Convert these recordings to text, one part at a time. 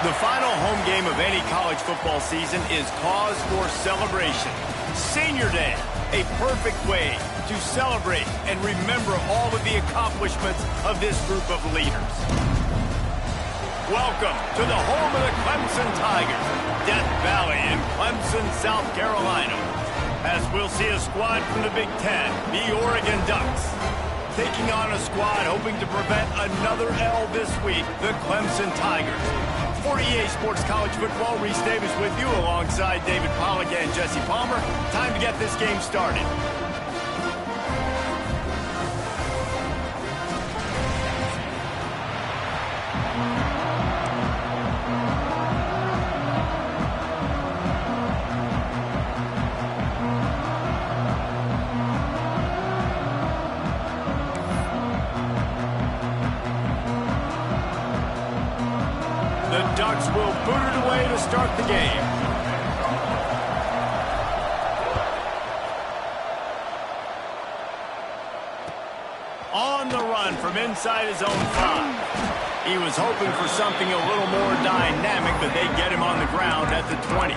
The final home game of any college football season is cause for celebration. Senior Day, a perfect way to celebrate and remember all of the accomplishments of this group of leaders. Welcome to the home of the Clemson Tigers, Death Valley in Clemson, South Carolina. As we'll see a squad from the Big Ten, the Oregon Ducks, taking on a squad hoping to prevent another L this week, the Clemson Tigers. For EA Sports College Football, Reese Davis with you alongside David Pollack and Jesse Palmer. Time to get this game started. The Ducks will boot it away to start the game. On the run from inside his own 5. He was hoping for something a little more dynamic, but they get him on the ground at the 20.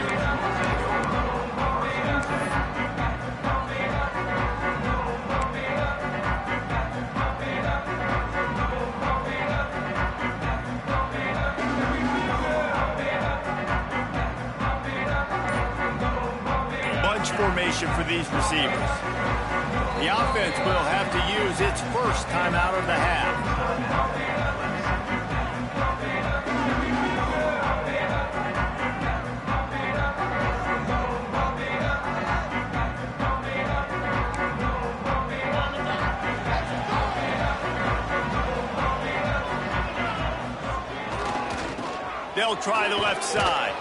Formation for these receivers. The offense will have to use its first timeout of the half. They'll try the left side.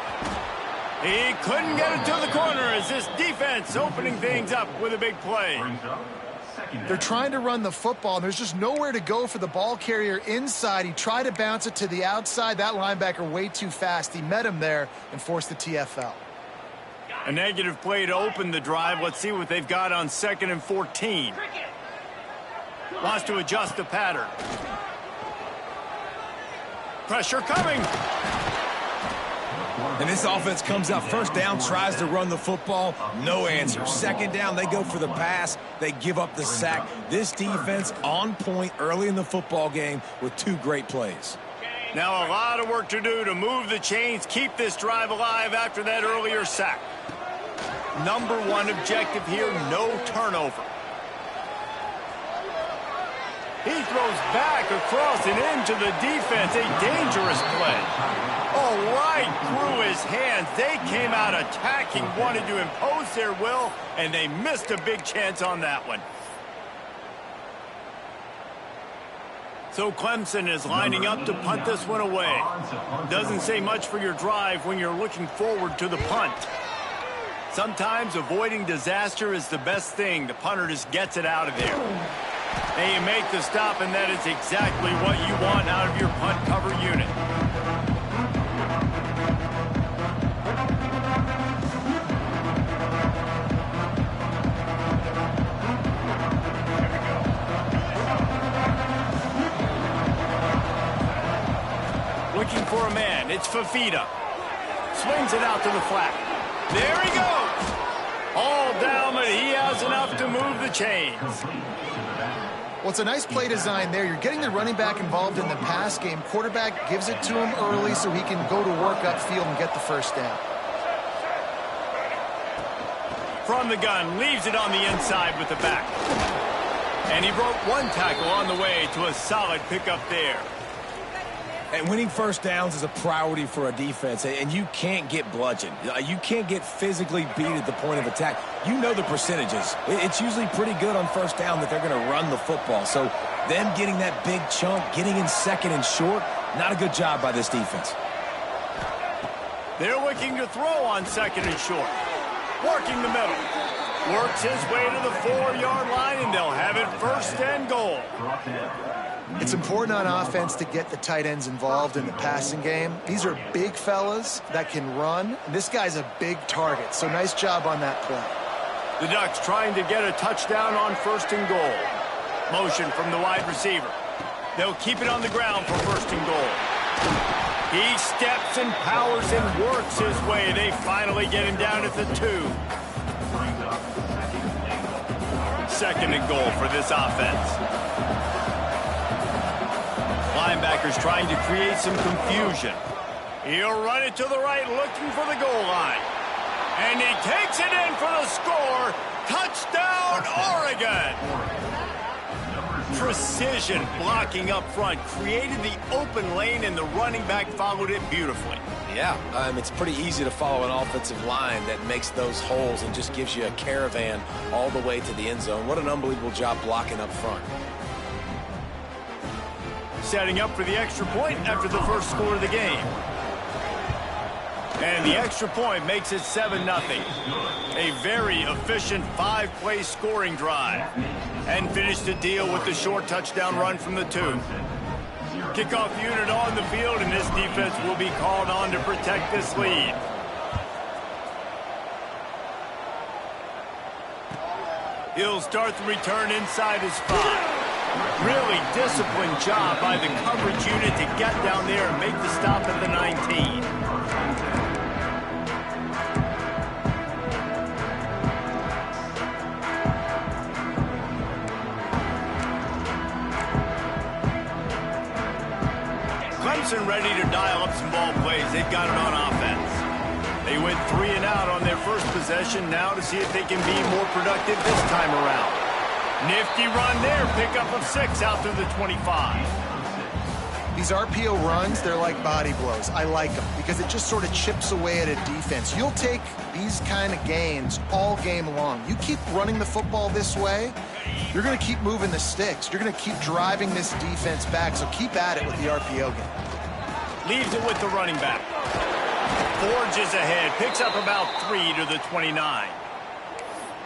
He couldn't get it to the corner as this defense opening things up with a big play. They're trying to run the football, and there's just nowhere to go for the ball carrier inside. He tried to bounce it to the outside. That linebacker way too fast. He met him there and forced the TFL. A negative play to open the drive. Let's see what they've got on 2nd and 14. Wants to adjust the pattern. Pressure coming. And this offense comes out first down, tries to run the football, no answer. 2nd down, they go for the pass, they give up the sack. This defense on point early in the football game with 2 great plays. Now a lot of work to do to move the chains, keep this drive alive after that earlier sack. Number 1 objective here, no turnover. He throws back across and into the defense, a dangerous play. Oh, right through his hands. They came out attacking, wanted to impose their will, and they missed a big chance on that one. So Clemson is lining up to punt this one away. Doesn't say much for your drive when you're looking forward to the punt. Sometimes avoiding disaster is the best thing. The punter just gets it out of there. And you make the stop, and that is exactly what you want out of your punt cover unit. Looking for a man. It's Fafita. Swings it out to the flat. There he goes. All down, but he has enough to move the chains. Well, it's a nice play design there. You're getting the running back involved in the pass game. Quarterback gives it to him early so he can go to work upfield and get the first down. From the gun, leaves it on the inside with the back. And he broke 1 tackle on the way to a solid pickup there. And winning first downs is a priority for a defense, and you can't get bludgeoned. You can't get physically beat at the point of attack. You know the percentages. It's usually pretty good on first down that they're going to run the football. So them getting that big chunk, getting in 2nd and short, not a good job by this defense. They're looking to throw on 2nd and short. Working the middle. Works his way to the 4-yard line, and they'll have it 1st and goal. It's important on offense to get the tight ends involved in the passing game. These are big fellas that can run. This guy's a big target, so nice job on that play. The Ducks trying to get a touchdown on 1st and goal. Motion from the wide receiver. They'll keep it on the ground for 1st and goal. He steps and powers and works his way. They finally get him down at the 2. Second and goal for this offense. Linebackers trying to create some confusion. He'll run it to the right, looking for the goal line. And he takes it in for the score. Touchdown, Oregon! Precision blocking up front created the open lane, and the running back followed it beautifully. Yeah, it's pretty easy to follow an offensive line that makes those holes and just gives you a caravan all the way to the end zone. What an unbelievable job blocking up front. Setting up for the extra point after the first score of the game. And the extra point makes it 7-0. A very efficient 5-play scoring drive. And finish the deal with the short touchdown run from the 2. Kickoff unit on the field, and this defense will be called on to protect this lead. He'll start the return inside his 5. Really disciplined job by the coverage unit to get down there and make the stop at the 19. Clemson ready to dial up some ball plays. They've got it on offense. They went 3 and out on their first possession, now to see if they can be more productive this time around. Nifty run there, pickup of 6 out through the 25. These RPO runs, they're like body blows. I like them because it just sort of chips away at a defense. You'll take these kind of gains all game long. You keep running the football this way, you're going to keep moving the sticks. You're going to keep driving this defense back, so keep at it with the RPO game. Leaves it with the running back. Forges ahead, picks up about 3 to the 29.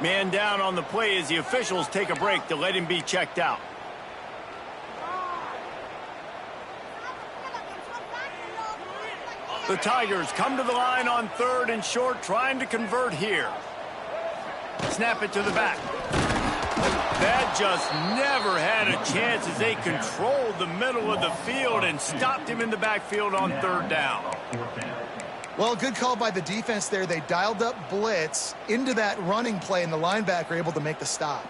Man down on the play as the officials take a break to let him be checked out. The Tigers come to the line on 3rd and short, trying to convert here. Snap it to the back. That just never had a chance as they controlled the middle of the field and stopped him in the backfield on 3rd down. Well, good call by the defense there. They dialed up blitz into that running play, and the linebacker able to make the stop.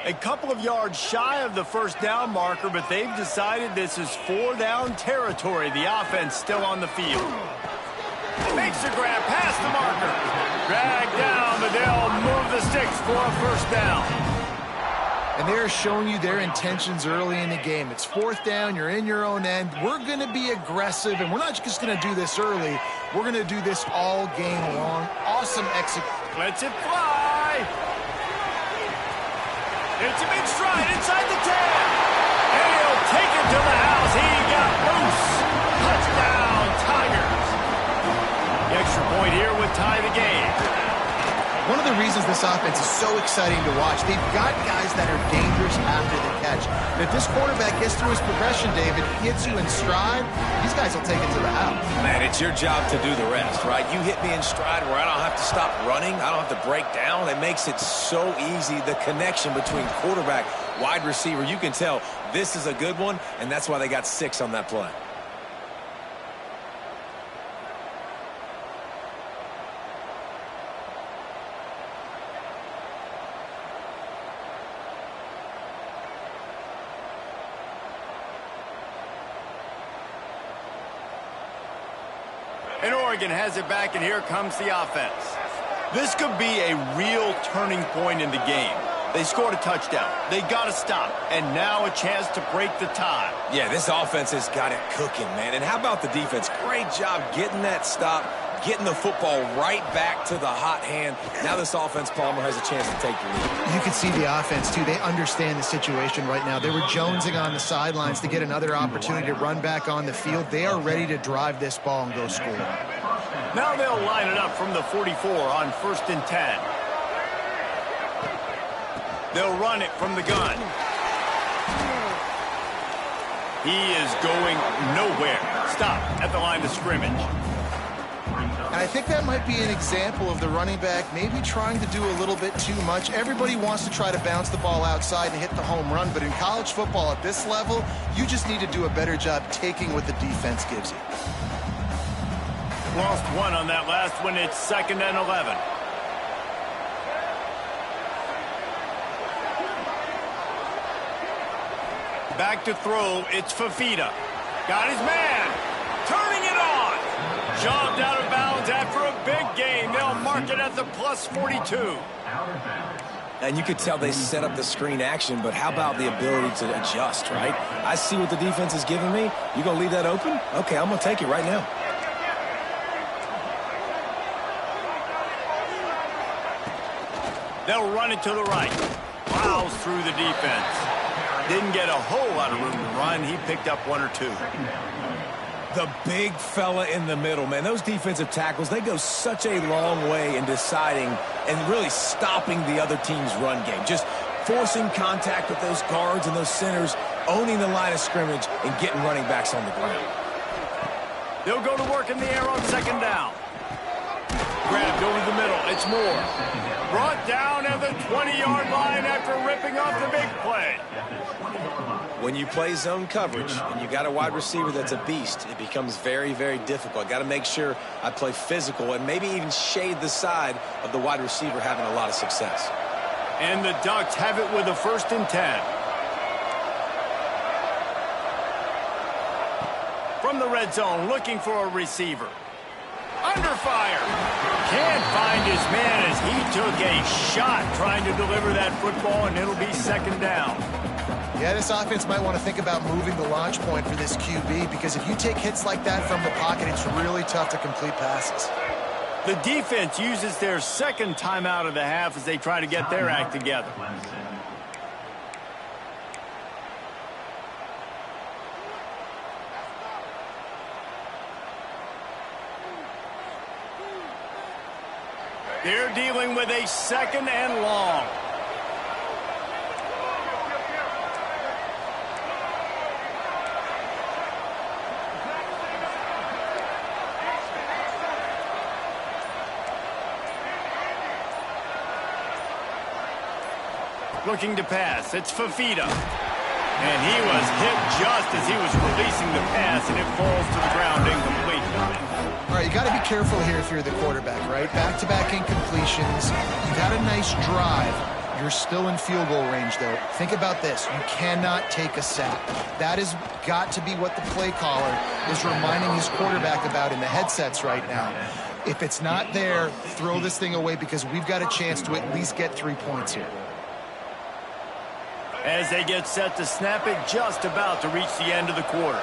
A couple of yards shy of the first down marker, but they've decided this is 4-down territory. The offense still on the field. Makes a grab past the marker. Dragged down, but they'll move the sticks for a first down. And they're showing you their intentions early in the game. It's 4th down, you're in your own end. We're going to be aggressive, and we're not just going to do this early. We're going to do this all game long. Awesome execution. Lets it fly. It's a big stride inside the 10. And he'll take it to the house. He got loose. Touchdown, Tigers. The extra point here would tie the game. One of the reasons this offense is so exciting to watch, they've got guys that are dangerous after the catch. And if this quarterback gets through his progression, David, hits you in stride, these guys will take it to the house. Man, it's your job to do the rest, right? You hit me in stride where I don't have to stop running. I don't have to break down. It makes it so easy, the connection between quarterback, wide receiver. You can tell this is a good one, and that's why they got 6 on that play. And Oregon has it back, and here comes the offense. This could be a real turning point in the game. They scored a touchdown. They got to stop, and now a chance to break the tie. Yeah, this offense has got it cooking, man. And how about the defense? Great job getting that stop, getting the football right back to the hot hand. Now this offense, Palmer, has a chance to take the lead. You can see the offense, too. They understand the situation right now. They were jonesing on the sidelines to get another opportunity to run back on the field. They are ready to drive this ball and go score. Now they'll line it up from the 44 on 1st and 10. They'll run it from the gun. He is going nowhere. Stop at the line of scrimmage. And I think that might be an example of the running back maybe trying to do a little bit too much. Everybody wants to try to bounce the ball outside and hit the home run, but in college football at this level, you just need to do a better job taking what the defense gives you. Lost one on that last one. It's 2nd and 11. Back to throw. It's Fafita. Got his man. Turning it on. Shoved out of bounds after a big gain. They'll mark it at the plus 42. And you could tell they set up the screen action, but how about the ability to adjust, right? I see what the defense is giving me. You going to leave that open? Okay, I'm going to take it right now. They'll run it to the right. Plows through the defense. Didn't get a whole lot of room to run. He picked up 1 or 2. The big fella in the middle, man. Those defensive tackles, they go such a long way in deciding and really stopping the other team's run game. Just forcing contact with those guards and those centers, owning the line of scrimmage, and getting running backs on the ground. They'll go to work in the air on 2nd down. Grabbed over the middle. It's Moore. Brought down at the 20-yard line after ripping off the big play. When you play zone coverage and you got a wide receiver that's a beast, it becomes very, very difficult. Got to make sure I play physical and maybe even shade the side of the wide receiver having a lot of success. And the Ducks have it with a 1st and 10. From the red zone, looking for a receiver. Under fire. Can't find his man as he took a shot trying to deliver that football, and it'll be 2nd down. Yeah, this offense might want to think about moving the launch point for this QB, because if you take hits like that from the pocket, it's really tough to complete passes. The defense uses their 2nd timeout of the half as they try to get their act together. They're dealing with a 2nd and long. Looking to pass. It's Fafita. And he was hit just as he was releasing the pass, and it falls to the ground incomplete. All right, you got to be careful here if you're the quarterback, right? Back-to-back incompletions. You've had a nice drive. You're still in field goal range, though. Think about this. You cannot take a sack. That has got to be what the play caller is reminding his quarterback about in the headsets right now. If it's not there, throw this thing away, because we've got a chance to at least get 3 points here. As they get set to snap it, just about to reach the end of the quarter.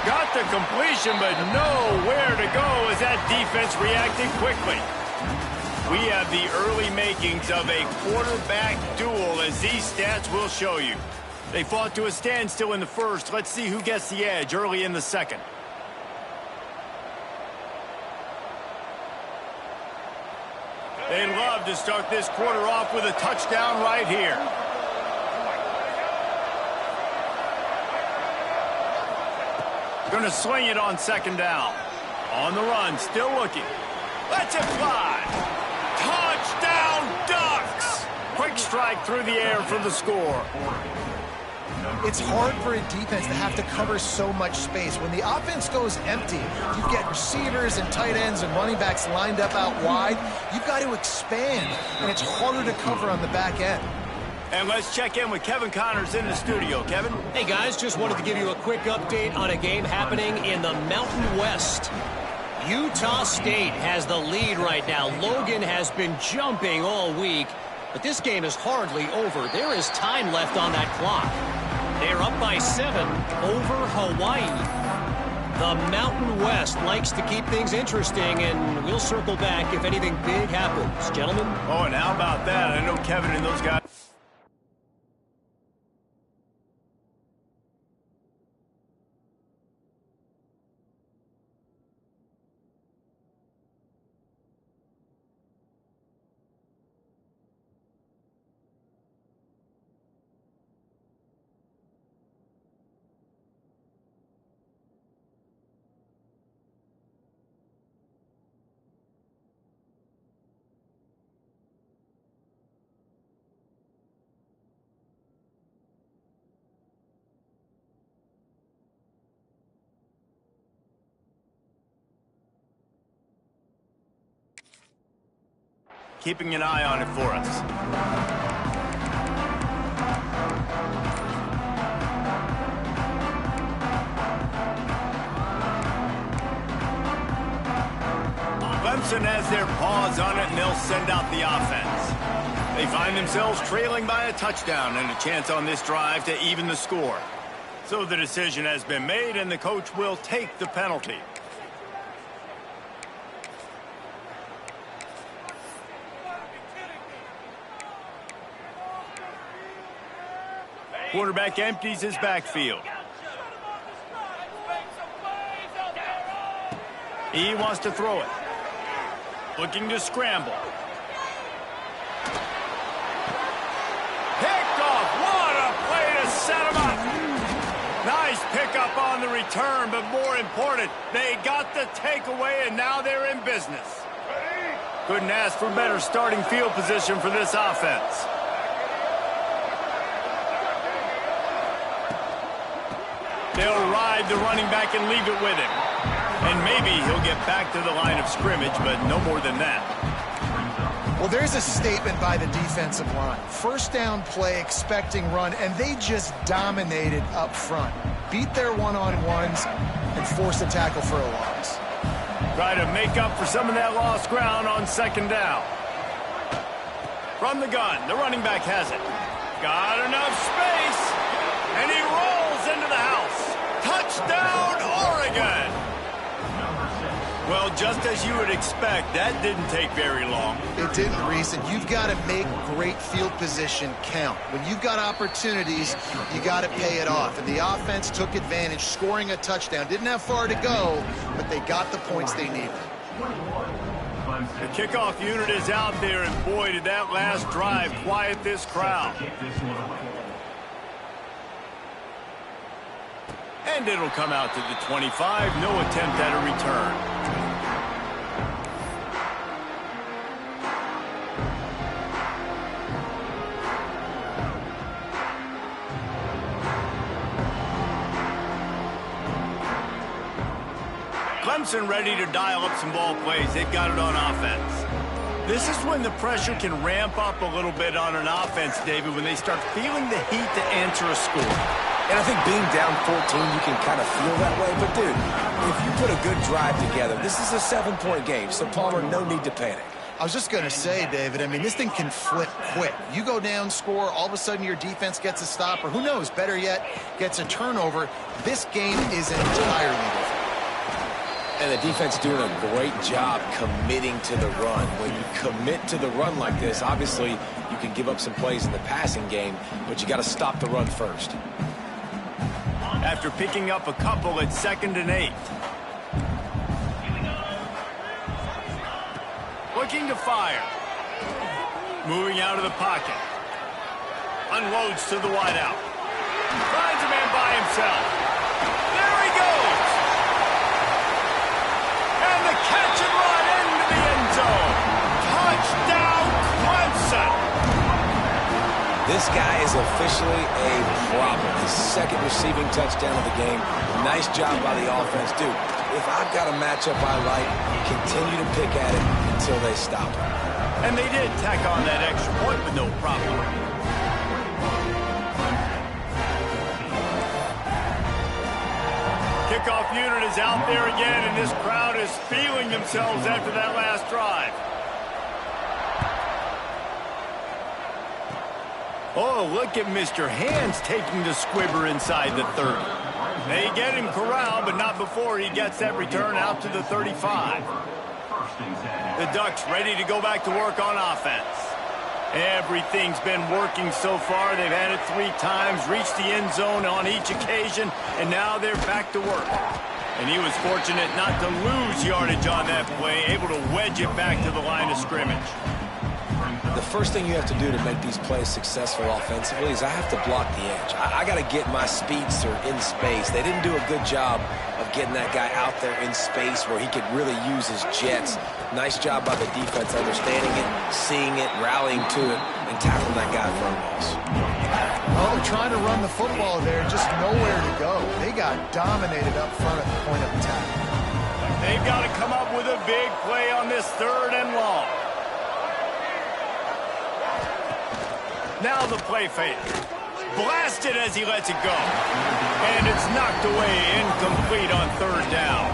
Got the completion, but nowhere to go as that defense reacted quickly. We have the early makings of a quarterback duel, as these stats will show you. They fought to a standstill in the first. Let's see who gets the edge early in the second. They'd love to start this quarter off with a touchdown right here. Going to swing it on 2nd down. On the run, still looking. Lets it fly. Touchdown, Ducks! Quick strike through the air for the score. It's hard for a defense to have to cover so much space. When the offense goes empty, you get receivers and tight ends and running backs lined up out wide. You've got to expand, and it's harder to cover on the back end. And let's check in with Kevin Connors in the studio. Kevin? Hey, guys, just wanted to give you a quick update on a game happening in the Mountain West. Utah State has the lead right now. Logan has been jumping all week, but this game is hardly over. There is time left on that clock. They're up by 7 over Hawaii. The Mountain West likes to keep things interesting, and we'll circle back if anything big happens. Gentlemen? Oh, and how about that? I know Kevin and those guys. keeping an eye on it for us. Clemson has their paws on it, and they'll send out the offense. They find themselves trailing by a touchdown and a chance on this drive to even the score. So the decision has been made, and the coach will take the penalty. Quarterback empties his backfield. He wants to throw it. Looking to scramble. Picked off. What a play to set him up. Nice pickup on the return, but more important, they got the takeaway, and now they're in business. Couldn't ask for better starting field position for this offense. They'll ride the running back and leave it with him. And maybe he'll get back to the line of scrimmage, but no more than that. Well, there's a statement by the defensive line. First down play, expecting run, and they just dominated up front. Beat their one-on-ones and forced a tackle for a loss. Try to make up for some of that lost ground on second down. From the gun, the running back has it. Got enough space, and he rolls into the house. Touchdown, Oregon! Well, just as you would expect, that didn't take very long. It didn't, Reese, and you've got to make great field position count. When you've got opportunities, you got to pay it off. And the offense took advantage, scoring a touchdown. Didn't have far to go, but they got the points they needed. The kickoff unit is out there, and boy, did that last drive quiet this crowd. And it'll come out to the 25. No attempt at a return. Clemson ready to dial up some ball plays. They've got it on offense. This is when the pressure can ramp up a little bit on an offense, David, when they start feeling the heat to answer a score. And I think being down 14, you can kind of feel that way. But, dude, if you put a good drive together, this is a 7-point game. So, Palmer, no need to panic. I was just going to say, David, I mean, this thing can flip quick. You go down, score, all of a sudden your defense gets a stop, or who knows, better yet, gets a turnover. This game is entirely different. And the defense doing a great job committing to the run. When you commit to the run like this, obviously you can give up some plays in the passing game, but you got to stop the run first. After picking up a couple at 2nd and 8. Looking to fire. Moving out of the pocket. Unloads to the wideout. Finds a man by himself. There he goes. And the catch and run into the end zone. Touchdown, Clemson. This guy is officially a problem. His 2nd receiving touchdown of the game. Nice job by the offense. Dude, if I've got a matchup I like, continue to pick at it until they stop it. And they did tack on that extra point with no problem. Kickoff unit is out there again, and this crowd is feeling themselves after that last drive. Oh, look at Mr. Hands taking the squibber inside the 30. They get him corralled, but not before he gets that return out to the 35. The Ducks ready to go back to work on offense. Everything's been working so far. They've had it 3 times, reached the end zone on each occasion, and now they're back to work. And he was fortunate not to lose yardage on that play, able to wedge it back to the line of scrimmage. The first thing you have to do to make these plays successful offensively is I have to block the edge. I got to get my speedster in space. They didn't do a good job of getting that guy out there in space where he could really use his jets. Nice job by the defense understanding it, seeing it, rallying to it, and tackling that guy for a loss. Well, they're trying to run the football there, just nowhere to go. They got dominated up front at the point of attack. They've got to come up with a big play on this 3rd and long. Now the play fake. Blasted as he lets it go. And it's knocked away, incomplete on third down.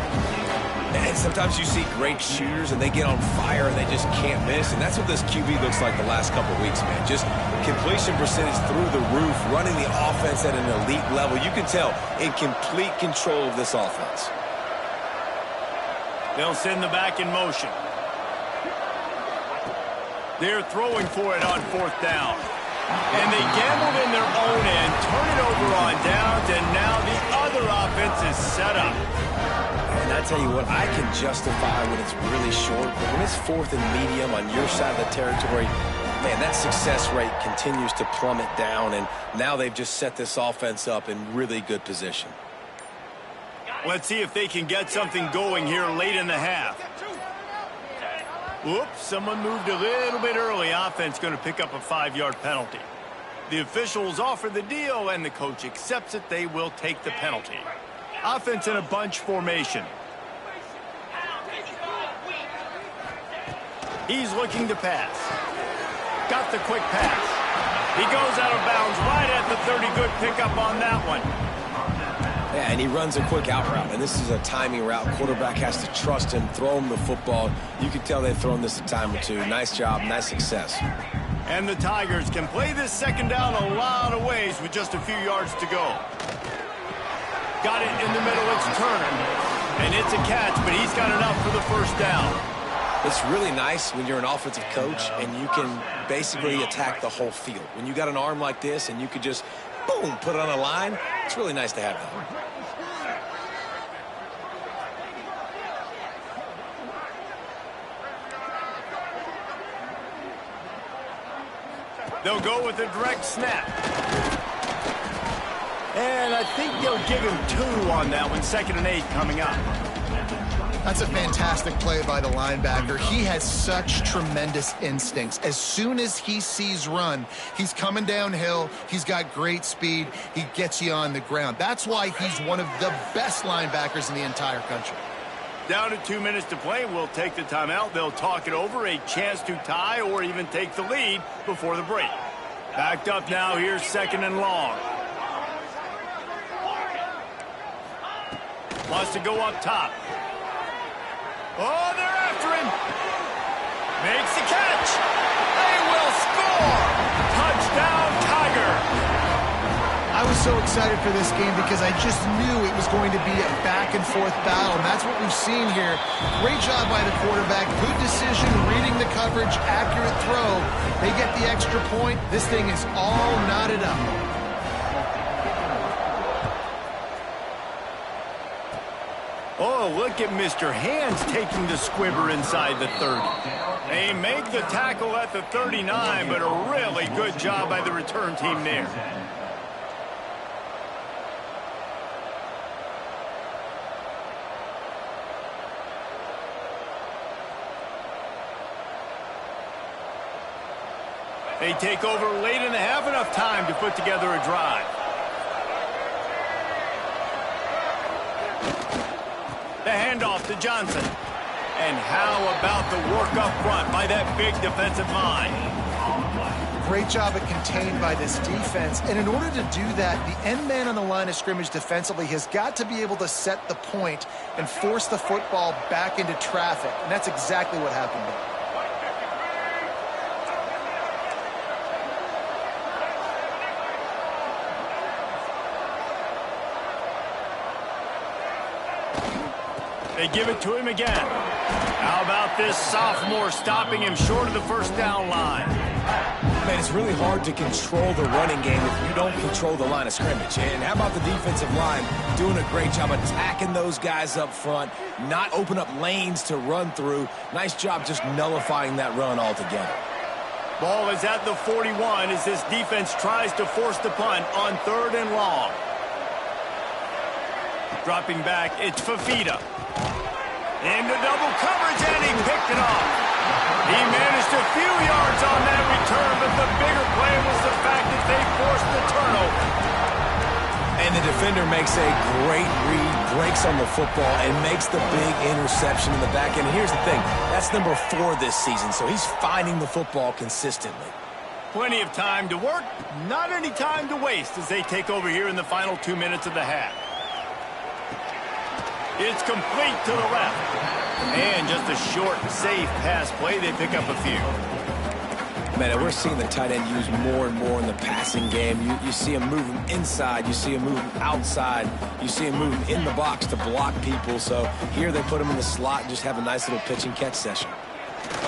And sometimes you see great shooters and they get on fire and they just can't miss. And that's what this QB looks like the last couple weeks, man. Just completion percentage through the roof, running the offense at an elite level. You can tell in complete control of this offense. They'll send the back in motion. They're throwing for it on fourth down. And they gambled in their own end, turn it over on downs, and now the other offense is set up. And I tell you what, I can justify when it's really short, but when it's fourth and medium on your side of the territory, man, that success rate continues to plummet down, and now they've just set this offense up in really good position. Let's see if they can get something going here late in the half. Whoops, someone moved a little bit early. Offense going to pick up a 5-yard penalty. The officials offer the deal, and the coach accepts it. They will take the penalty. Offense in a bunch formation. He's looking to pass. Got the quick pass. He goes out of bounds right at the 30. Good pickup on that one. Yeah, and he runs a quick out route, and this is a timing route. Quarterback has to trust him, throw him the football. You can tell they've thrown this a time or two. Nice job, nice success. And the Tigers can play this second down a lot of ways with just a few yards to go. Got it in the middle, it's Turner. And it's a catch, but he's got enough for the first down. It's really nice when you're an offensive coach and you can basically attack the whole field. When you got an arm like this and you could just, boom, put it on a line, it's really nice to have that. They'll go with a direct snap. And I think they'll give him 2 on that one. 2nd and 8 coming up. That's a fantastic play by the linebacker. He has such tremendous instincts. As soon as he sees run, he's coming downhill. He's got great speed. He gets you on the ground. That's why he's one of the best linebackers in the entire country. Down to 2 minutes to play. We'll take the timeout. They'll talk it over. A chance to tie or even take the lead before the break. Backed up now. Here's 2nd and long. Wants to go up top. Oh, they're after him. Makes the catch. They will score. Touchdown, Tiger. I was so excited for this game because I just knew it was going to be a back-and-forth battle, and that's what we've seen here. Great job by the quarterback. Good decision, reading the coverage, accurate throw. They get the extra point. This thing is all knotted up. Oh, look at Mr. Hands taking the squibber inside the 30. They make the tackle at the 39, but a really good job by the return team there. They take over late in the half, enough time to put together a drive. The handoff to Johnson. And how about the work up front by that big defensive line? Great job at contained by this defense. And in order to do that, the end man on the line of scrimmage defensively has got to be able to set the point and force the football back into traffic. And that's exactly what happened there. They give it to him again. How about this sophomore stopping him short of the first down line? Man, it's really hard to control the running game if you don't control the line of scrimmage. And how about the defensive line doing a great job attacking those guys up front, not open up lanes to run through. Nice job just nullifying that run altogether. Ball is at the 41 as this defense tries to force the punt on 3rd and long. Dropping back, it's Fafita. Into double coverage, and he picked it off. He managed a few yards on that return, but the bigger play was the fact that they forced the turnover. And the defender makes a great read, breaks on the football, and makes the big interception in the back end. And here's the thing, that's number 4 this season, so he's finding the football consistently. Plenty of time to work, not any time to waste as they take over here in the final 2 minutes of the half. It's complete to the left. And just a short, safe pass play, they pick up a few. Man, we're seeing the tight end used more and more in the passing game. You see him moving inside. You see him moving outside. You see him moving in the box to block people. So here they put him in the slot and just have a nice little pitch and catch session.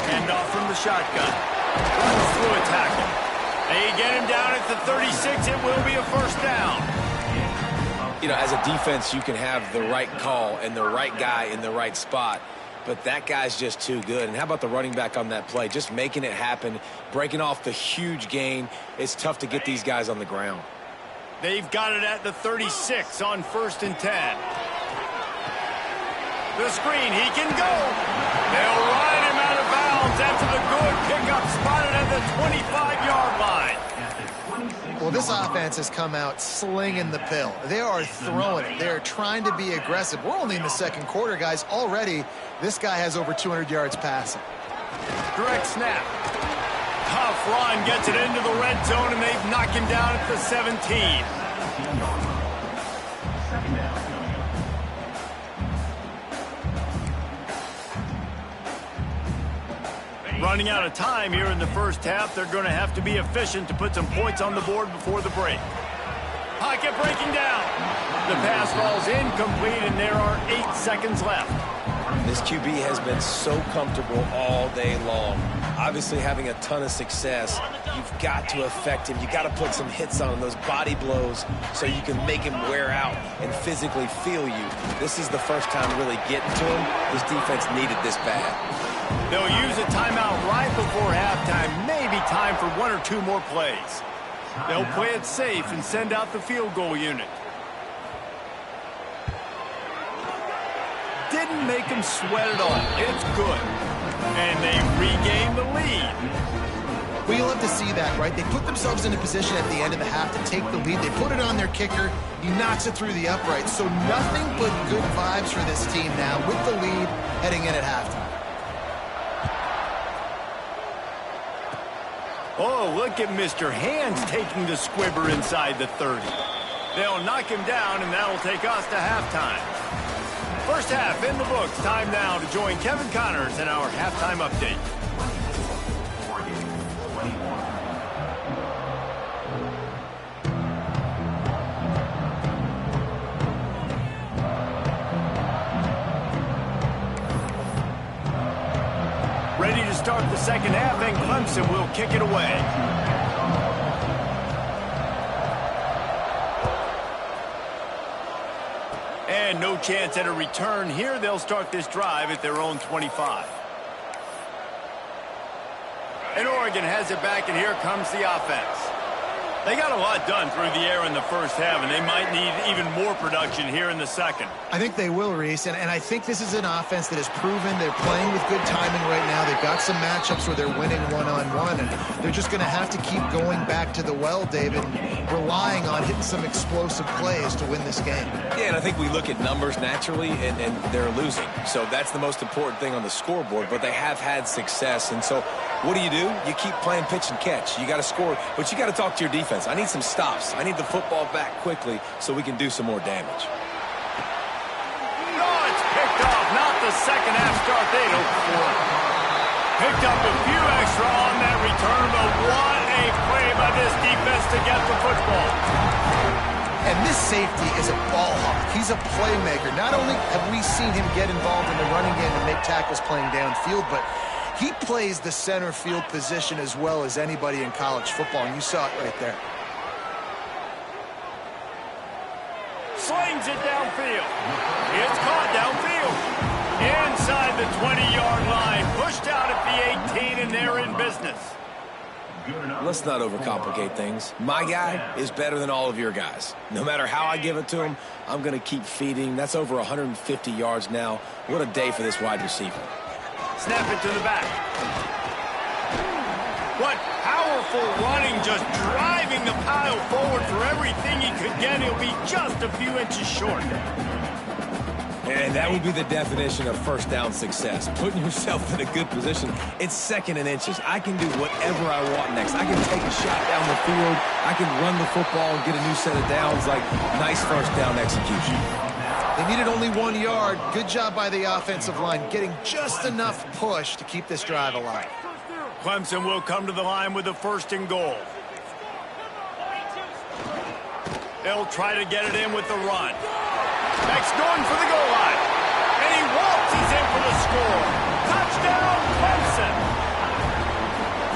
Hand off from the shotgun. Runs through a tackle. They get him down at the 36. It will be a first down. You know, as a defense, you can have the right call and the right guy in the right spot. But that guy's just too good. And how about the running back on that play? Just making it happen, breaking off the huge gain. It's tough to get these guys on the ground. They've got it at the 36 on 1st and 10. The screen, he can go. They'll ride him out of bounds after the good pickup spotted at the 25-yard line. Well, this offense has come out slinging the pill. They are throwing it. They're trying to be aggressive. We're only in the second quarter, guys. Already, this guy has over 200 yards passing. Direct snap. Tough run gets it into the red zone, and they've knocked him down at the 17. Running out of time here in the first half. They're going to have to be efficient to put some points on the board before the break. Pocket breaking down. The pass falls incomplete, and there are 8 seconds left. This QB has been so comfortable all day long. Obviously having a ton of success. You've got to affect him. You've got to put some hits on him, those body blows, so you can make him wear out and physically feel you. This is the first time really getting to him. This defense needed this bad. They'll use a timeout right before halftime. Maybe time for 1 or 2 more plays. They'll play it safe and send out the field goal unit. Didn't make them sweat at all. It's good. And they regain the lead. Well, you love to see that, right? They put themselves in a position at the end of the half to take the lead. They put it on their kicker. He knocks it through the uprights. So nothing but good vibes for this team now with the lead heading in at halftime. Oh, look at Mr. Hands taking the squibber inside the 30. They'll knock him down, and that'll take us to halftime. First half in the books. Time now to join Kevin Connors in our halftime update. Ready to start the second half, and Clemson will kick it away. And no chance at a return here. They'll start this drive at their own 25. And Oregon has it back, and here comes the offense. They got a lot done through the air in the first half, and they might need even more production here in the second. I think they will, Reese, and I think this is an offense that has proven they're playing with good timing right now. They've got some matchups where they're winning one-on-one, and they're just going to have to keep going back to the well, David, relying on hitting some explosive plays to win this game. Yeah, and I think we look at numbers naturally, and they're losing. So that's the most important thing on the scoreboard, but they have had success. And so what do? You keep playing pitch and catch. You got to score, but you got to talk to your defense. I need some stops. I need the football back quickly so we can do some more damage. No, it's picked off. Not the second half start they'd hoped for. Picked up a few extra on that return, but what a play by this defense to get the football. And this safety is a ball hawk. He's a playmaker. Not only have we seen him get involved in the running game and make tackles playing downfield, but he plays the center field position as well as anybody in college football, and you saw it right there. Slings it downfield. It's caught downfield. Inside the 20-yard line. Pushed out at the 18, and they're in business. Let's not overcomplicate things. My guy is better than all of your guys. No matter how I give it to him, I'm going to keep feeding. That's over 150 yards now. What a day for this wide receiver. Snap it to the back. What powerful running, just driving the pile forward for everything he could get. He'll be just a few inches short. And that would be the definition of first down success. Putting yourself in a good position. It's second and inches. I can do whatever I want next. I can take a shot down the field. I can run the football and get a new set of downs. Like, nice first down execution. They needed only 1 yard. Good job by the offensive line, getting just enough push to keep this drive alive. Clemson will come to the line with a 1st and goal. They'll try to get it in with the run. Next, going for the goal line. And he waltzes in for the score. Touchdown, Clemson.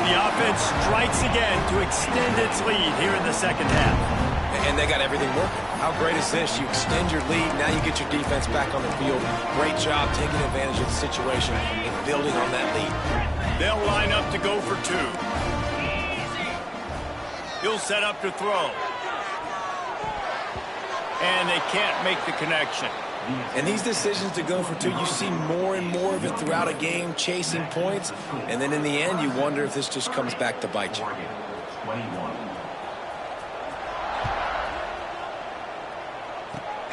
The offense strikes again to extend its lead here in the second half. And they got everything working. How great is this? You extend your lead. Now you get your defense back on the field. Great job taking advantage of the situation and building on that lead. They'll line up to go for 2. He'll set up to throw. And they can't make the connection. And these decisions to go for 2, you see more and more of it throughout a game, chasing points. And then in the end, you wonder if this just comes back to bite you.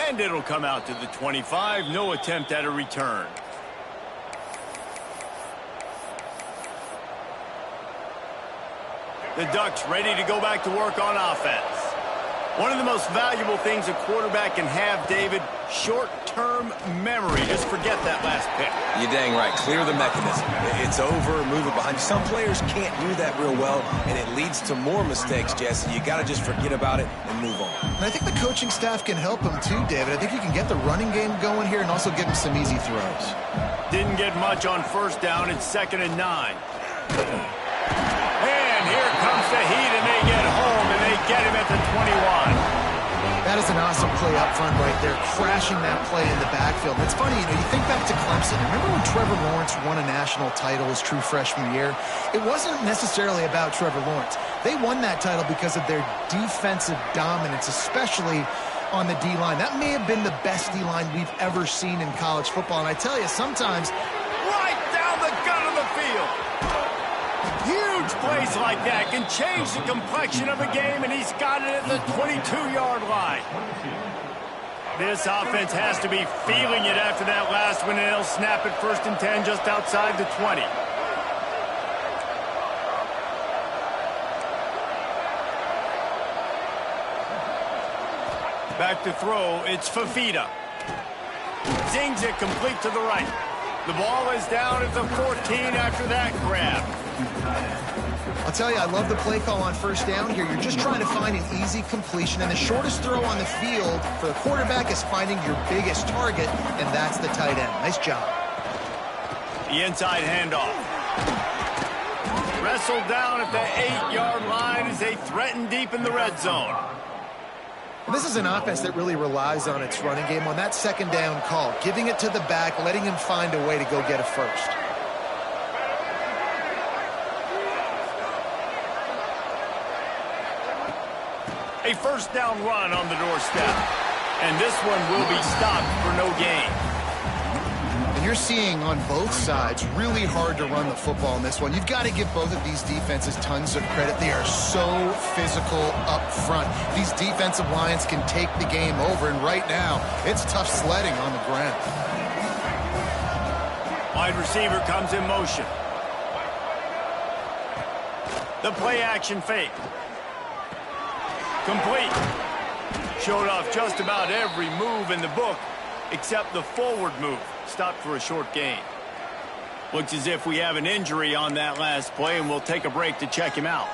And it'll come out to the 25. No attempt at a return. The Ducks ready to go back to work on offense. One of the most valuable things a quarterback can have, David, short-term memory. Just forget that last pick. You're dang right. Clear the mechanism. It's over, move it behind you. Some players can't do that real well, and it leads to more mistakes, Jesse. You got to just forget about it and move on. And I think the coaching staff can help him too, David. I think you can get the running game going here and also give him some easy throws. Didn't get much on 1st down. It's 2nd and 9. And here comes the heat, and they get home, and they get him at the 21. That is an awesome play up front right there, crashing that play in the backfield. And it's funny, you think back to Clemson. Remember when Trevor Lawrence won a national title his true freshman year? It wasn't necessarily about Trevor Lawrence. They won that title because of their defensive dominance, especially on the D-line. That may have been the best D-line we've ever seen in college football. And I tell you, sometimes right down the gut of the field. Huge plays like that can change the complexion of a game, and he's got it at the 22-yard line. This offense has to be feeling it after that last one, and they'll snap it 1st and 10 just outside the 20. Back to throw, it's Fafita. Zings it complete to the right. The ball is down at the 14 after that grab. I'll tell you, I love the play call on 1st down here. You're just trying to find an easy completion, and the shortest throw on the field for the quarterback is finding your biggest target, and that's the tight end. Nice job. The inside handoff. Wrestled down at the 8-yard line as they threaten deep in the red zone. And this is an offense that really relies on its running game on that 2nd down call, giving it to the back, letting him find a way to go get a first. A 1st down run on the doorstep. And this one will be stopped for no gain. And you're seeing on both sides really hard to run the football in this one. You've got to give both of these defenses tons of credit. They are so physical up front. These defensive lines can take the game over, and right now, it's tough sledding on the ground. Wide receiver comes in motion. The play action fake. Complete. Showed off just about every move in the book except the forward move. Stopped for a short gain. Looks as if we have an injury on that last play, and we'll take a break to check him out.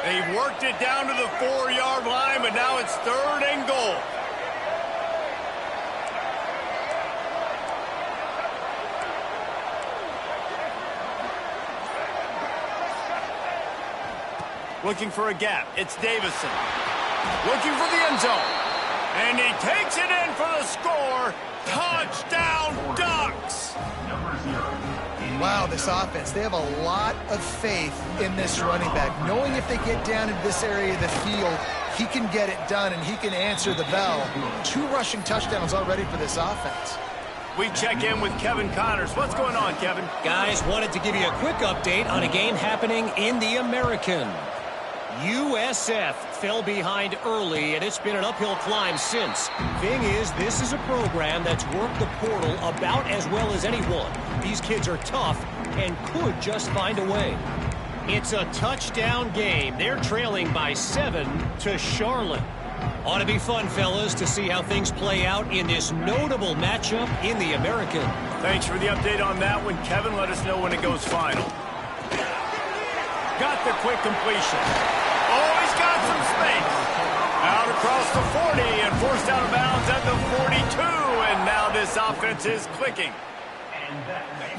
They've worked it down to the 4-yard line, but now it's 3rd and goal. Looking for a gap. It's Davison. Looking for the end zone. And he takes it in for the score. Touchdown, Ducks! Wow, this offense, they have a lot of faith in this running back. Knowing if they get down in this area of the field, he can get it done and he can answer the bell. 2 rushing touchdowns already for this offense. We check in with Kevin Connors. What's going on, Kevin? Guys, wanted to give you a quick update on a game happening in the American. USF fell behind early, and it's been an uphill climb since. Thing is, this is a program that's worked the portal about as well as anyone. These kids are tough and could just find a way. It's a touchdown game. They're trailing by 7 to Charlotte. Ought to be fun, fellas, to see how things play out in this notable matchup in the American. Thanks for the update on that one, Kevin. Let us know when it goes final. Got the quick completion. Oh, he's got some space. Out across the 40 and forced out of bounds at the 42. And now this offense is clicking.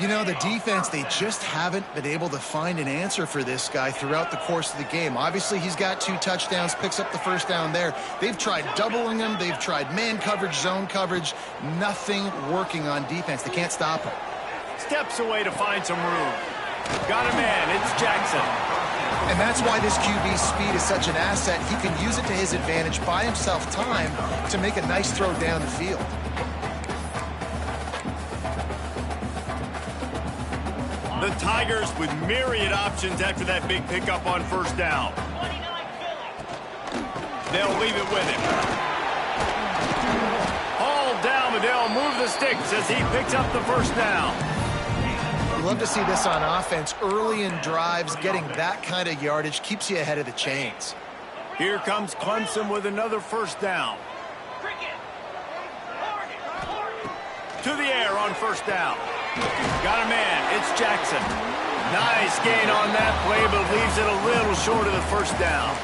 You know, the defense, they just haven't been able to find an answer for this guy throughout the course of the game. Obviously, he's got 2 touchdowns, picks up the first down there. They've tried doubling him. They've tried man coverage, zone coverage. Nothing working on defense. They can't stop him. Steps away to find some room. Got a man. It's Jackson. And that's why this QB's speed is such an asset. He can use it to his advantage, buy himself time to make a nice throw down the field. The Tigers with myriad options after that big pickup on first down. They'll leave it with him. Hauled down, but they'll move the sticks as he picks up the first down. You love to see this on offense. Early in drives, getting that kind of yardage keeps you ahead of the chains. Here comes Clemson with another first down. To the air on first down. Got a man. It's Jackson. Nice gain on that play, but leaves it a little short of the first down.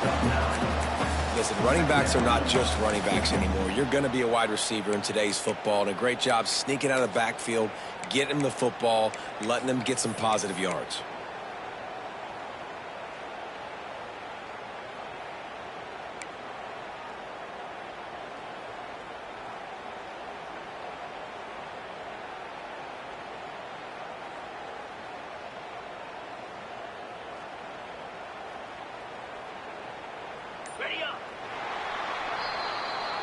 Listen, running backs are not just running backs anymore. You're going to be a wide receiver in today's football, and a great job sneaking out of the backfield, getting him the football, letting him get some positive yards.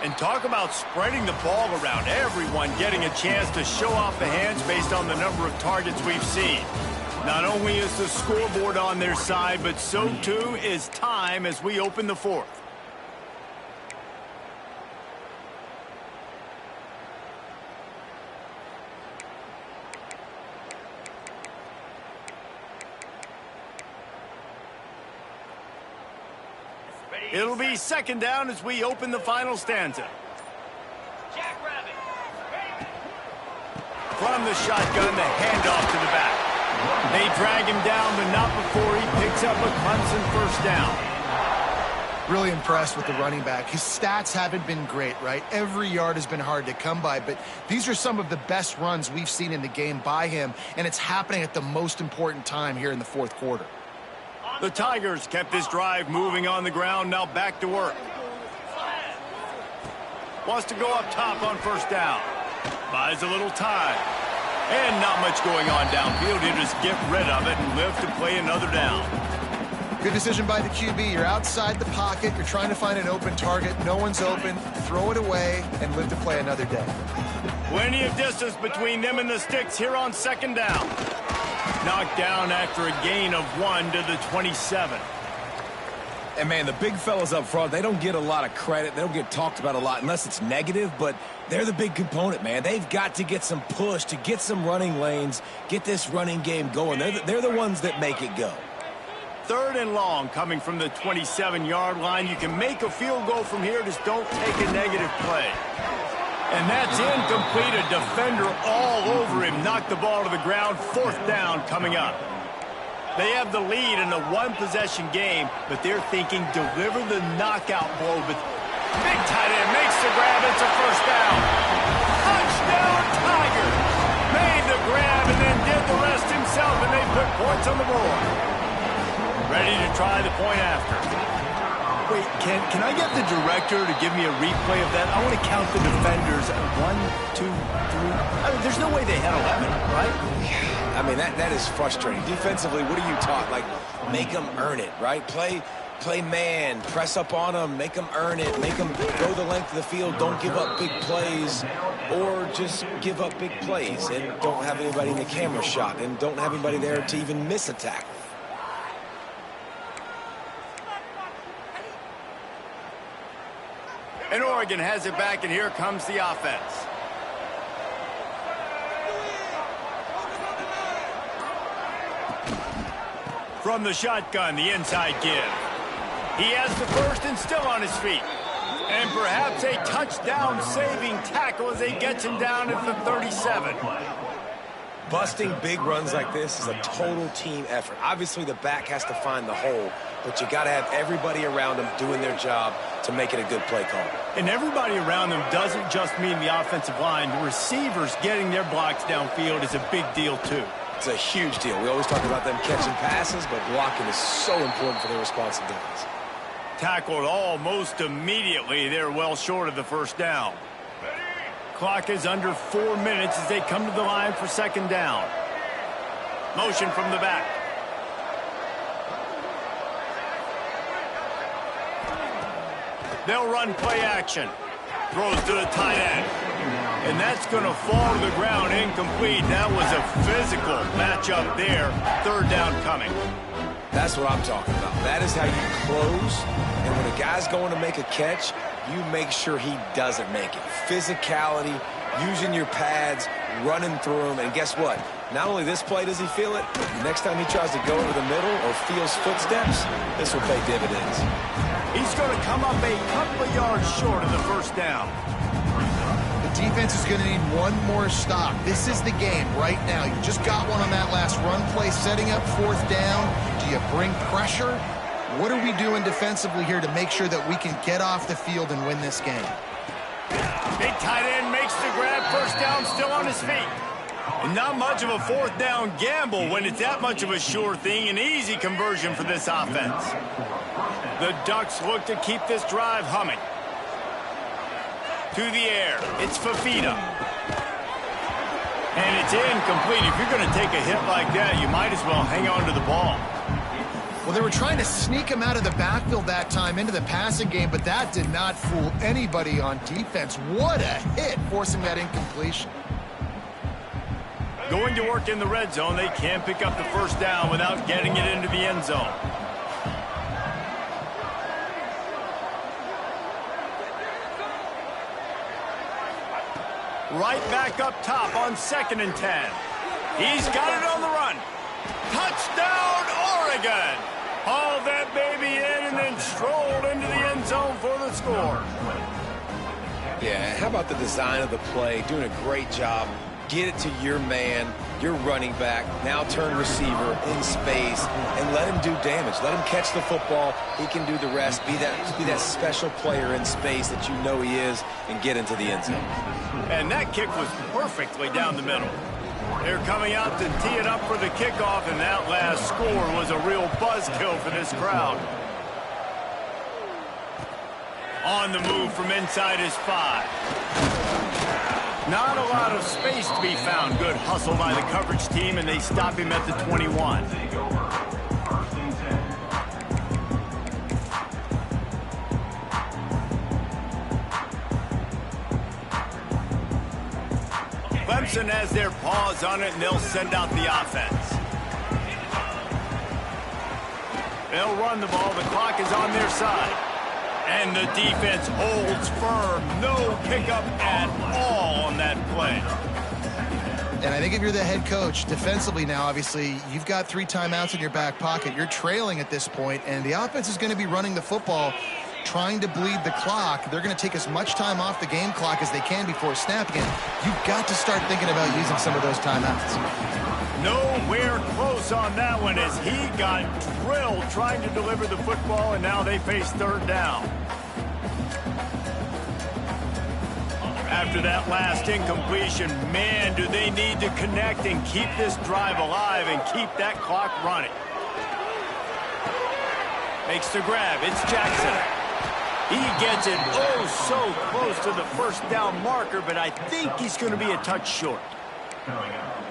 And talk about spreading the ball around. Everyone getting a chance to show off the hands based on the number of targets we've seen. Not only is the scoreboard on their side, but so too is time as we open the fourth. It'll be second down as we open the final stanza. From the shotgun, the handoff to the back. They drag him down, but not before he picks up a Clemson first down. Really impressed with the running back. His stats haven't been great, right? Every yard has been hard to come by, but these are some of the best runs we've seen in the game by him, and it's happening at the most important time here in the fourth quarter. The Tigers kept this drive moving on the ground, now back to work. Wants to go up top on first down. Buys a little time. And not much going on downfield. He'll just get rid of it and live to play another down. Good decision by the QB. You're outside the pocket. You're trying to find an open target. No one's open. Throw it away and live to play another day. Plenty of distance between them and the sticks here on second down. Knocked down after a gain of 1 to the 27. And, man, the big fellas up front, they don't get a lot of credit. They don't get talked about a lot unless it's negative, but they're the big component, man. They've got to get some push, to get some running lanes, get this running game going. They're the ones that make it go. Third and long coming from the 27-yard line. You can make a field goal from here, just don't take a negative play. And that's incomplete. A defender all over him. Knocked the ball to the ground. Fourth down coming up. They have the lead in a one-possession game, but they're thinking deliver the knockout blow. But big tight end makes the grab. It's a first down. Touchdown, Tiger. Made the grab and then did the rest himself, and they put points on the board. Ready to try the point after. Wait, can I get the director to give me a replay of that? I want to count the defenders. 1, 2, 3. I mean, there's no way they had 11, right? I mean, that is frustrating. Defensively, what are you taught? Like, make them earn it, right? Play man, press up on them, make them earn it, make them go the length of the field, don't give up big plays, or just give up big plays and don't have anybody in the camera shot and don't have anybody there to even miss a tackle. And Oregon has it back, and here comes the offense. From the shotgun, the inside give. He has the first and still on his feet. And perhaps a touchdown-saving tackle as he gets him down at the 37. Busting big runs like this is a total team effort. Obviously, the back has to find the hole, but you got to have everybody around them doing their job to make it a good play call. And everybody around them doesn't just mean the offensive line. The receivers getting their blocks downfield is a big deal, too. It's a huge deal. We always talk about them catching passes, but blocking is so important for their responsibilities. Tackled almost immediately. They're well short of the first down. Clock is under 4 minutes as they come to the line for second down. Motion from the back. They'll run play action. Throws to the tight end. And that's going to fall to the ground incomplete. That was a physical matchup there. Third down coming. That's what I'm talking about. That is how you close. And when a guy's going to make a catch, you make sure he doesn't make it. Physicality, using your pads, running through them. And guess what? Not only this play does he feel it, the next time he tries to go over the middle or feels footsteps, this will pay dividends. He's going to come up a couple of yards short of the first down. The defense is going to need one more stop. This is the game right now. You just got one on that last run play, setting up fourth down. Do you bring pressure? What are we doing defensively here to make sure that we can get off the field and win this game? Big tight end makes the grab. First down, still on his feet. And not much of a fourth down gamble when it's that much of a sure thing. An easy conversion for this offense. The Ducks look to keep this drive humming. To the air, it's Fafita. And it's incomplete. If you're going to take a hit like that, you might as well hang on to the ball. Well, they were trying to sneak him out of the backfield that time into the passing game, but that did not fool anybody on defense. What a hit, forcing that incompletion. Going to work in the red zone, they can't pick up the first down without getting it into the end zone. Right back up top on 2nd and 10. He's got it on the run. Touchdown, Oregon! Hauled that baby in and then strolled into the end zone for the score. Yeah, how about the design of the play? Doing a great job. Get it to your man, your running back, now turn receiver in space, and let him do damage. Let him catch the football. He can do the rest. Be that special player in space that you know he is, and get into the end zone. And that kick was perfectly down the middle. They're coming out to tee it up for the kickoff, and that last score was a real buzzkill for this crowd. On the move from inside his 5. Not a lot of space to be found. Good hustle by the coverage team, and they stop him at the 21. Clemson has their paws on it, and they'll send out the offense. They'll run the ball. The clock is on their side. And the defense holds firm. No pickup at all on that play. And I think if you're the head coach, defensively now, obviously, you've got 3 timeouts in your back pocket. You're trailing at this point, and the offense is going to be running the football, trying to bleed the clock. They're going to take as much time off the game clock as they can before snap again. You've got to start thinking about using some of those timeouts. Nowhere close on that one as he got drilled trying to deliver the football, and now they face third down. After that last incompletion, man, do they need to connect and keep this drive alive and keep that clock running. Makes the grab. It's Jackson. He gets it oh so close to the first down marker, but I think he's going to be a touch short.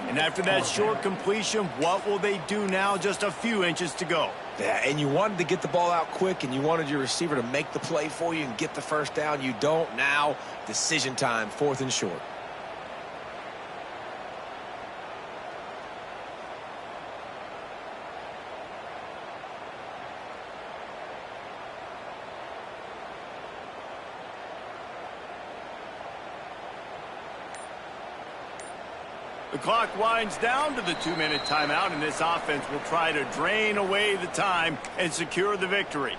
And after that short completion, what will they do now? Just a few inches to go. Yeah, and you wanted to get the ball out quick, and you wanted your receiver to make the play for you and get the first down. You don't now. Decision time, 4th and short. The clock winds down to the 2-minute timeout, and this offense will try to drain away the time and secure the victory.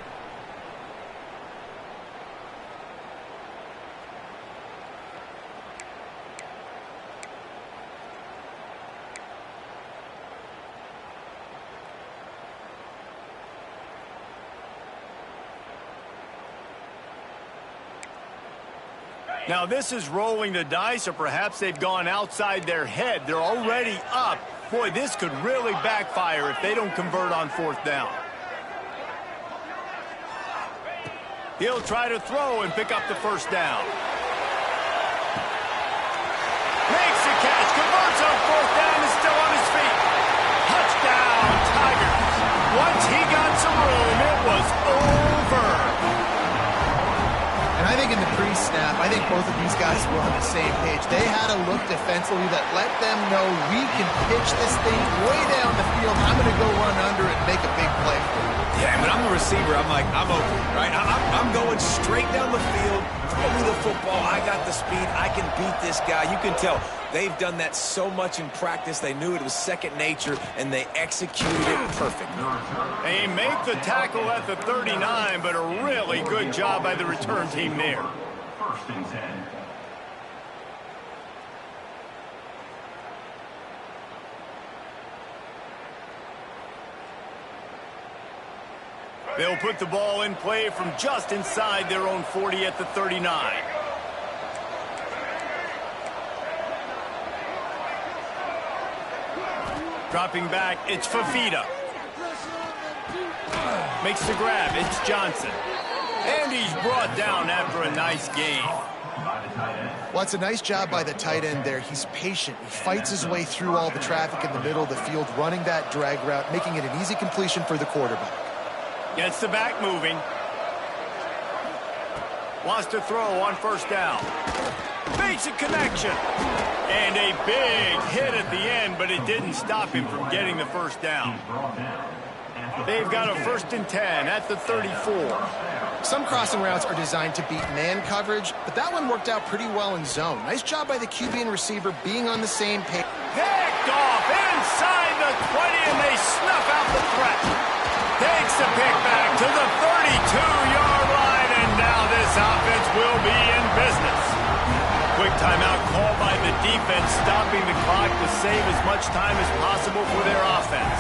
Now, this is rolling the dice, or perhaps they've gone outside their head. They're already up. Boy, this could really backfire if they don't convert on 4th down. He'll try to throw and pick up the 1st down. Makes the catch, converts on 4th down, is still on his feet. Touchdown, Tigers. Once he got some room, it was over. And I think in the pre-snap, I think both of these guys were on the same page. They had a look defensively that let them know we can pitch this thing way down the field. I'm going to go run under it and make a big play for it. Yeah, and when I'm the receiver, I'm like, I'm open, right? I'm going straight down the field. Throw me the football. I got the speed. I can beat this guy. You can tell they've done that so much in practice. They knew it was second nature, and they executed it perfectly. They make the tackle at the 39, but a really good job by the return team there. 1st and 10. They'll put the ball in play from just inside their own 40 at the 39. Dropping back, it's Fafita. Makes the grab, it's Johnson. And he's brought down after a nice gain. Well, it's a nice job by the tight end there. He's patient. He fights his way through all the traffic in the middle of the field, running that drag route, making it an easy completion for the quarterback. Gets the back moving. Wants to throw on 1st down. Makes a connection. And a big hit at the end, but it didn't stop him from getting the 1st down. They've got a 1st and 10 at the 34. Some crossing routes are designed to beat man coverage, but that one worked out pretty well in zone. Nice job by the QB and receiver being on the same page. Picked off inside the 20, and they snuff out the threat. Takes the pick back to the 32-yard line, and now this offense will be in business. Quick timeout called by the defense, stopping the clock to save as much time as possible for their offense.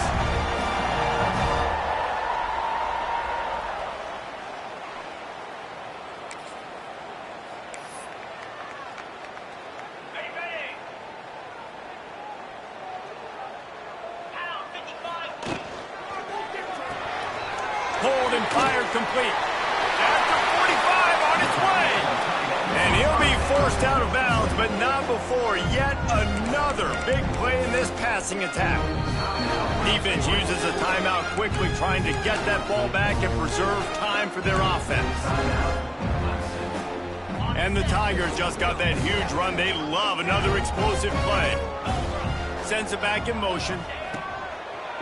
Hold and fire complete. After 45 on its way. And he'll be forced out of bounds, but not before yet another big play in this passing attack. Defense uses a timeout quickly, trying to get that ball back and preserve time for their offense. And the Tigers just got that huge run. They love another explosive play. Sends it back in motion.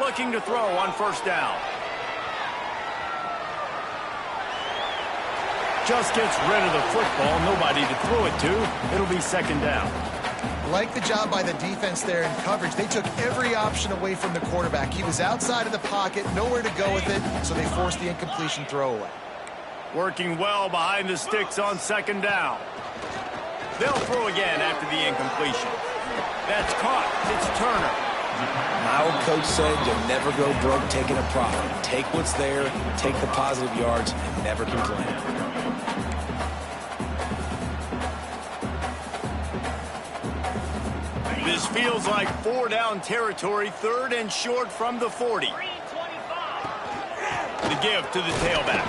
Looking to throw on 1st down. Just gets rid of the football. Nobody to throw it to. It'll be 2nd down. Like the job by the defense there in coverage. They took every option away from the quarterback. He was outside of the pocket, nowhere to go with it, so they forced the incompletion throwaway. Working well behind the sticks on 2nd down. They'll throw again after the incompletion. That's caught. It's Turner. My old coach said you'll never go broke taking a profit. Take what's there, take the positive yards, and never complain. This feels like 4-down territory, 3rd and short from the 40. The give to the tailback.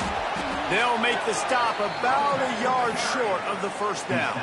They'll make the stop about a yard short of the 1st down.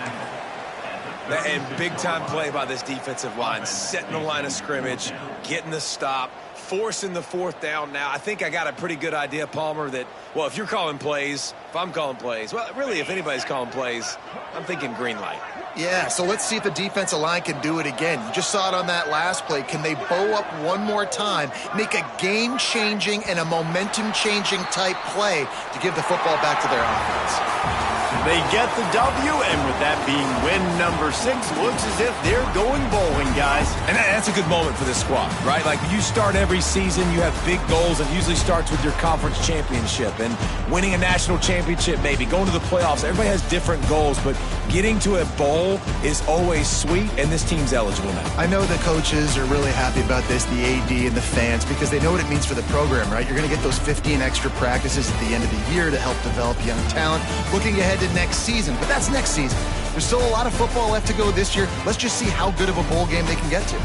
And big-time play by this defensive line, setting the line of scrimmage, getting the stop, forcing the 4th down. Now, I think I got a pretty good idea, Palmer, that, well, if you're calling plays, if I'm calling plays, well, really, if anybody's calling plays, I'm thinking green light. Yeah, so let's see if the defensive line can do it again. You just saw it on that last play. Can they bow up one more time, make a game-changing and a momentum-changing type play to give the football back to their offense? They get the W, and with that being win number 6, looks as if they're going bowling, guys. And that's a good moment for this squad, right? Like, you start every season, you have big goals, and usually starts with your conference championship and winning a national championship, maybe going to the playoffs. Everybody has different goals, but getting to a bowl is always sweet, and this team's eligible now. I know the coaches are really happy about this, the AD and the fans, because they know what it means for the program, right? You're going to get those 15 extra practices at the end of the year to help develop young talent, looking ahead to next season. But that's next season. There's still a lot of football left to go this year. Let's just see how good of a bowl game they can get to.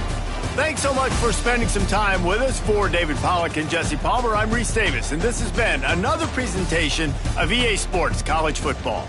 Thanks so much for spending some time with us. For David Pollack and Jesse Palmer, I'm Reese Davis, and this has been another presentation of EA Sports College Football.